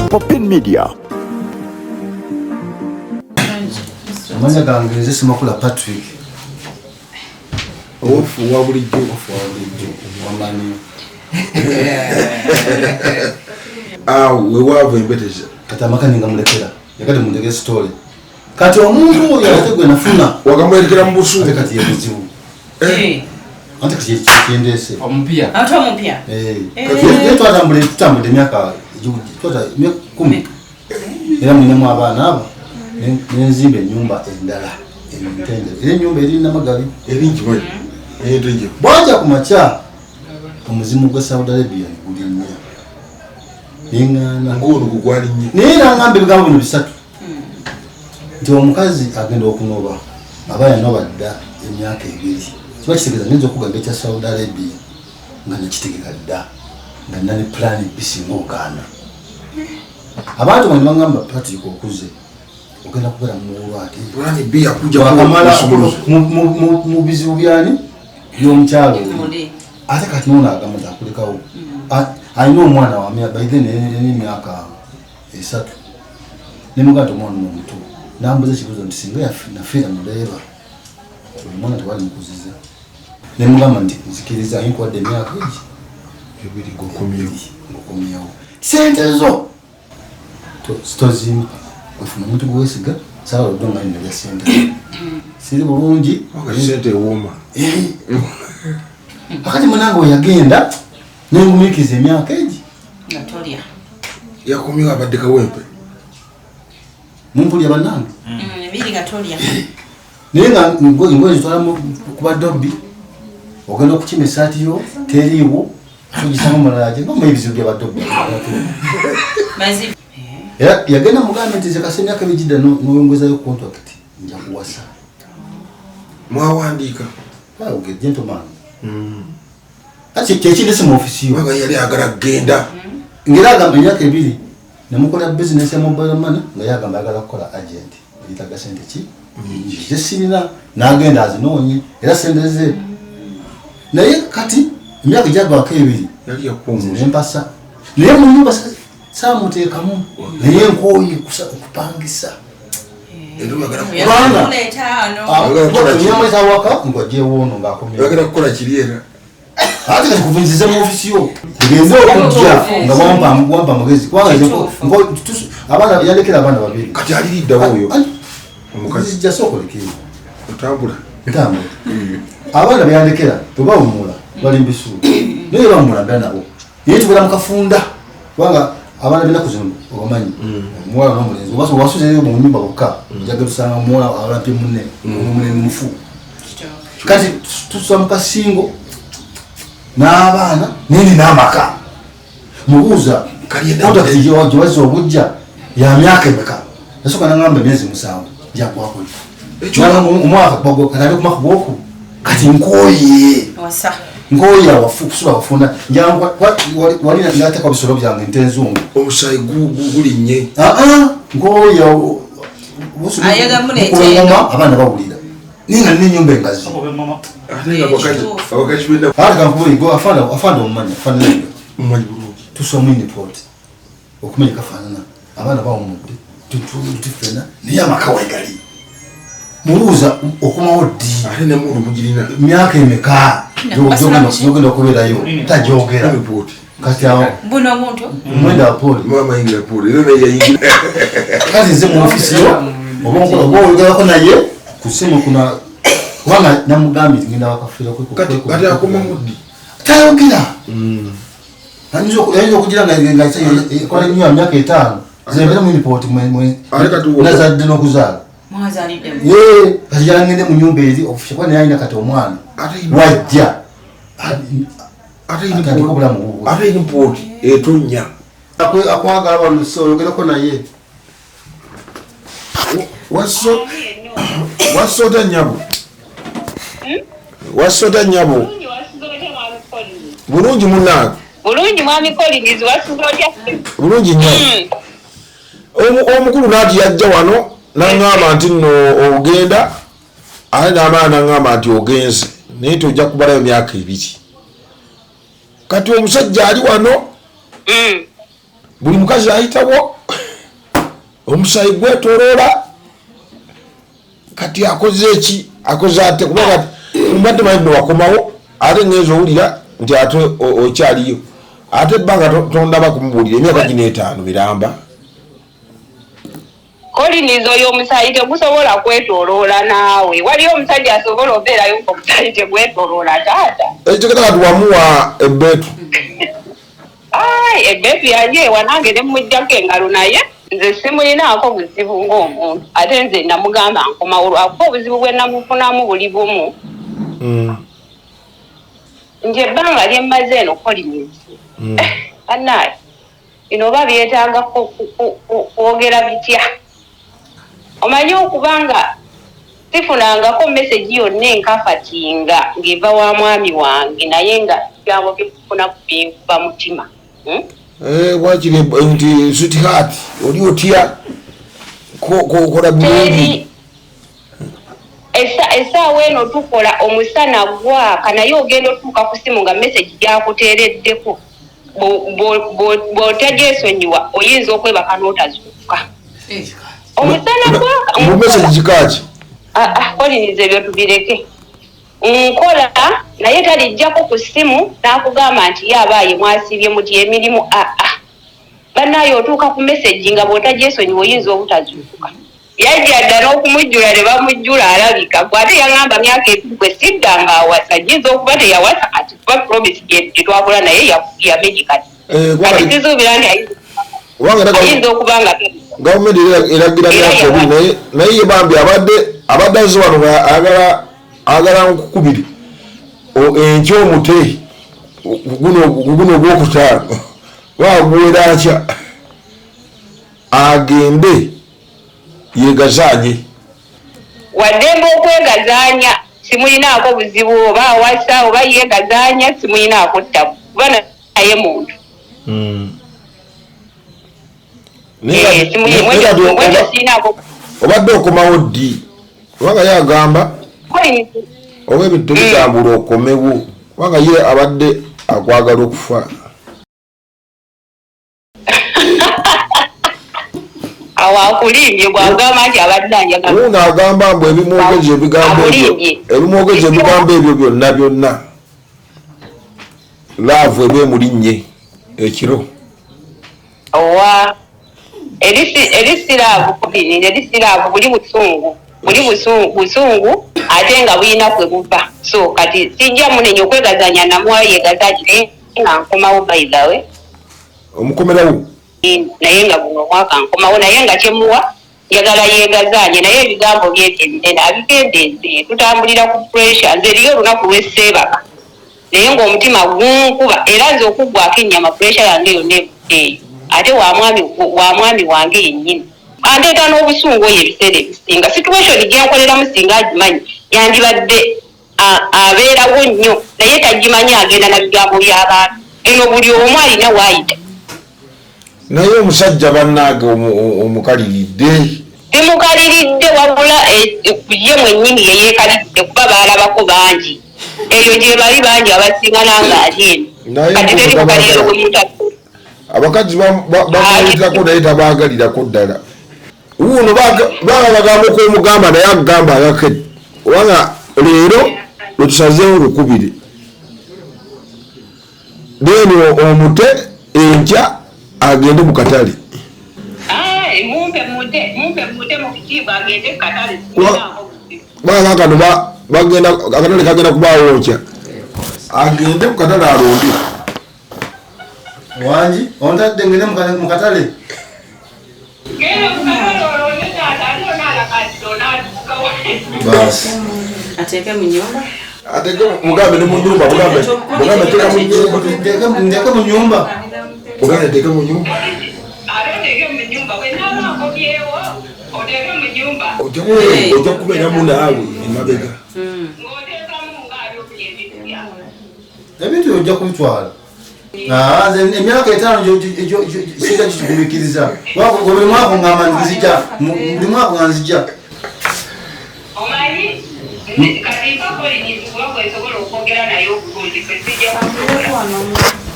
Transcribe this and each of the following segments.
Popin Media. Amanya gange nze simakula Patrick. Ofu wabulijjo wamani. Wewavu embeteza. Kati amakani ngamulekera. Yakati mundege story. Kati omuntu oyo yategwe nafuna. Wagamwelekera mu busu. Ate kati yebuzibu. Ate kati kiendese. Omumpia. Ate omumpia. Kati yetu atambule tutambule myaka 10. Era mwinemu abaana abo. Nenzimbe nyumba endala. Entende. Ile nyumba eri na magabi. Eringi bwe. Eringi. Bwaja kumacha. Omuzimu gwa Saudi Arabia gulinya. Ningana ngulu kugwalinye. Nira ngambe bigambo bino bisatu. Nti omukazi agenda okunoba. Abaya noba dda emyaka 2. Kiba kitegeza nzo okugamba ekya Saudi Arabia. Nga nakitegeka dda. Nga nani plan bisinga okana. Abantu bano bangamba Patrick okuze. Ogenda kubera mu lwati. Plan B akuja wakamala mu bizibu byani y'omukyalo. Ate kati nona agamba takulekawo. Ayina omwana wa by then emyaka 3. Nemugato omwana omuto. Nambuza kibuzo nti singa nafeera muleba. Omwana tewali mukuziza. Nemugamba nti nzikiriza ayinkuwadde emyaka ebiri gokomyewo. Sente zo stozimpa ofuna omuntu gwesiga sawa odonga nyo ya sente. Siri bulungi sente ewoma. Akati mwanango yagenda nengumikiza emyaka egi Natolia yakomyewo abadde kawempe mumpulya bannange ebiri Natolia naye nga ngoye zitwala kuba dobbi ogenda okukima esaati yo teriiwo ogisanga mulalaje ngoma ebizibu by'abadobbi era yagenda mugambe nti ze kase emyaka ebijidda n'oyongezayo contract nja kuwasa mwawandiika good gentleman ati kyekindese mu ofisi yo waga yali agala kugenda ngera agamba emyaka 2 nemukola business ya mobile money nga yagamba agala kukola agent yitaga sente ki zesinina n'agenda azinoonye era sente ze naye kati emyaka gyagwako 2 yali yakunguza empasa naye mu nyumba saamuteekamu naye nkooye okupangisa nyamweza waka ngwajewoono ngaakomyagala kukola kiriera ate kati kuvinziza mu ofisi yo ngende okujja nga wampa amagezi kubanga abaana yalekera abaana 2 kati aliriddawo oyo omukazi zijja sookolekere otambula ntambula abaana beyandekera tebawumula bali mbisuulu naye bamulambira nabo naye tubera mu kafunda kubanga abaana b'ennaku zino obamanyi omuwala n'omulenzi wasuzeeyo mu nnyumba bokka njagala tusanga omuwala awalampye munne omunene mufu kati tusula mu kasingo n'abaana nindi n'amaka mubuuza kontakiti gyewazza obujja ya myaka emeka nasooka nangamba emyezi 7 gyagwako omwaka katali ku maka gwoku kati nkooye awafu kusula wafunda wali nateeka bisolo byange ntenzungu omusayi gulinnye nkooye ngoma abaana bawulira ninga nina ennyumba engazi afanda omumanyi afaanana tusoma report okumenya kafaanana abaana bawumudde tufena naye amaka wegali mubuuza okumawo ddi ate nemundu mugirina myaka emeka gyogenda okubeerayo tajogera kati awo buno omuntu mwenda wa poli mama yingira poli era naye yayingira kati nze mu ofisi yo oba oyogerako naye ku simu kuna kubanga namugambye ngenda wakafiira kati akoma muddi tayogera ayinza okugira ngakola nnyo ya myaka 5 zebera mu report nazadde n'okuzaala kati yangende mu nyumba eri ofisha kwa naye alina kati omwana wajja ate import etonya akwagala wano oyogerako naye wasota nyabo wasota nyabo bulungi munange bulungi mwami Collins wasuzotya bulungi nnyo omukulu naati yajja wano n'angamba nti nno ogenda ate n'amaana n'angamba nti ogenze naye tojja kubalayo myaka 2 kati omusajja ali wano buli mukazi ayitawo omusayi gwetoloola kati akoze ate kubanga mbadde manyi newakomawo ate ngezo owulira nti ate okyaliyo ate ebbanga tondaba kumubuulira emyaka gino 5 miramba kolinizo y'omusayi tegusobola kwetoloola naawe waliyo omusajja asobola obeerayo omusayi tegwetoloola taata ekyo kata kati wamuwa ebbeetu ebbeetu yanjeewa nange ne mujjako engalo naye nze simulinaako buzibu ng'omuntu ate nze namugamba nkomawo lwakuba obuzibu bwe namufunamu buli bumu nje ebbanga lye mmaze eno kolinizi annaye bino oba byetaaga kwogera bitya omanyi okubanga sifunangako mesegi yonna enkafatinga ng'eva wa mwami wange naye nga bigambo byekufuna binkuba mutima wakiri nti sweetheart oli otya kola bulungi essaawa eno tukola omusana gwaka naye ogenda otuuka ku simu nga mesegi gyakuteereddeko bw'otagyesonyiwa oyinza okwebaka n'otazuuka omusana gwaka mesegi kikaki koliniza ebyo tubireke nkola naye talijjako ku ssimu n'akugamba nti ye abaaye mwasibye muti emirimu bannaye otuuka ku mesegi nga bw'otagyesonyiwa oyinza obutazuuka yajja dda n'okumujjula ne bamujjula alabika gwe ate yaŋŋamba myaka gwe siddanga awasa ayinza okuba teyawasa kati kuba promisi gyetwakola naye yamegi kati kati kisuubira nti ayinza okuba nga gavumenti eragira myaka naye yebambi abadde azi wano agala nkukubiri enkyomute guno ogwokutaano wagwera atya agende yegazaanye waddembe okwegazaanya simulinaako buzibu oba awasa oba yegazaanya simulinaako ttabu kuba naye muntu obadde okomawo ddi kubanga ye agamba oba ebintu tebitambula okomewo kubanga ye abadde akwagala okufa awakulimbye bwagamba nti abadde anjagala naagamba mbu ebimwogeza ebigambo ebyo byonna laavu eba emulinnye ekiro owa erisiraavu buli busungu ate nga bulina kwe buva so kati sijja munenya okwegazanya namuwayo yegazanyire nga nkomawo bayigawe omukomerawo naye nga guno omwaka nkomawo naye nga kyemuwa njagala yegazanye naye ebigambo byetebinene abigendeze tutambulira ku pressure nze eriyo olunaku lw'esseebaka naye ng'omutima gunkuba era nze okuggwako ennyama pressure yange yonna eyo ate wa mwami wange yennyini andeeta n'obusungu oyo ebiseera ebisinga situation gyenkoleramu singa agimanyi yandibadde abeerawo nnyo naye tagimanyi agenda na bigambo by'abantu eno buli omu alina waayita naye omusajja bannaage omukaliridde timukaliridde wabula ye mwennyini yeyeekalidde kuba baalabako bangi eyo gye bali bangi abasinga nanga ali eno kati teri mukaliro buyita abakazi bamuyitako naye tabaagalirako ddala wuuno baba bagamba okwomugamba naye akugamba ayakedde obanga leero lwetusazeewo lukubire deni omute enkya agende mu katale kano bagenda akatale kagenda kubaawo nkya agende mu katale alonde wangi ontadde ngene mu katale basi ateeke mu nyumba ateke mugambe ne mu nyumba mugambe ndeke mu nyumba mugambe teke mu nyumba ojja kumenya munaawe emabega ebintu ojja kubitwala emyaka 5 sijja kikigumikiriza buli mwaka ngamba nzija buli mwaka nzija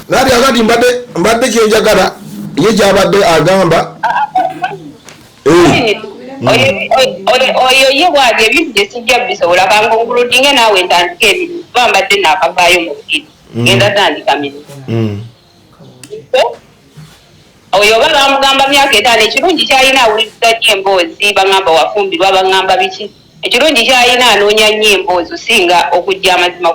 nati akati mbadde kyenjagala ye gyabadde agamba oyo ye bwage ebintu bye sijja bisobola kankonkuludinge naawe ntandika emirimu kuba mbadde naakavaayo mu bukiri genda tandika mirimu oyo oba bamugamba myaka 5 ekirungi kyalina awuliriza nnyo emboozi bagamba wafumbirwa bagamba biki ekirungi kyalina anoonya nnyo emboozi osinga okujja amazima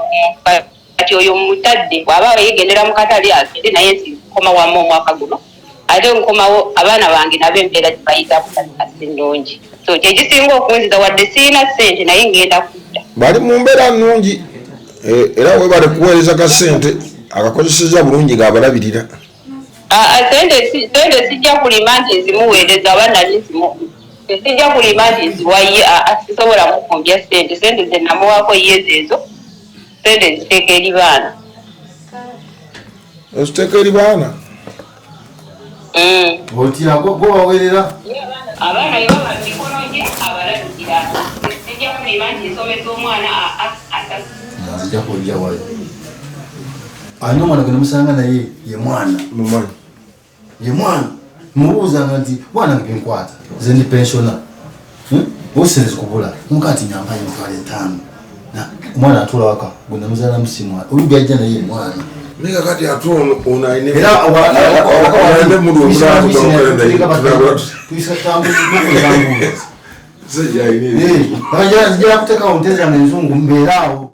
kati oyo mutadde bw'aba yegendera mu katale agende naye nsikoma wamu omwaka guno ate nkomawo abaana bange nabo embeera gibayita kutasi nnungi so kyekisinga okunziza wadde siina ssente naye ngenda kudda bali mu mbeera nnungi era webale kuweereza ka ssente akakozeseza bulungi gaabalabirira sente sijja kulima nti nzimuweereza aba nali nzimu sijja kulima nti nziwaye sisobola mukumbya sente ze namuwaako yeezo ezo sente ziteeka eri baana oziteeka eri baana otya gwawawerera abaana yebaba mikono gye abalabikira sijja kulima nti nsomesa omwana nzija kujja wayo ani omwana gwe namusanga naye ye mwana mubuuzanga nti bwana ngenkwata ze ndi pensiona osente zikubula mukati nyambayo mitwalo 5 omwana atula waka gwe namuzaala musimu oyo byajja naye ye mwana Mika kati atu unaine era waende mudu kuteka omutezi yange nzungu mbeerawo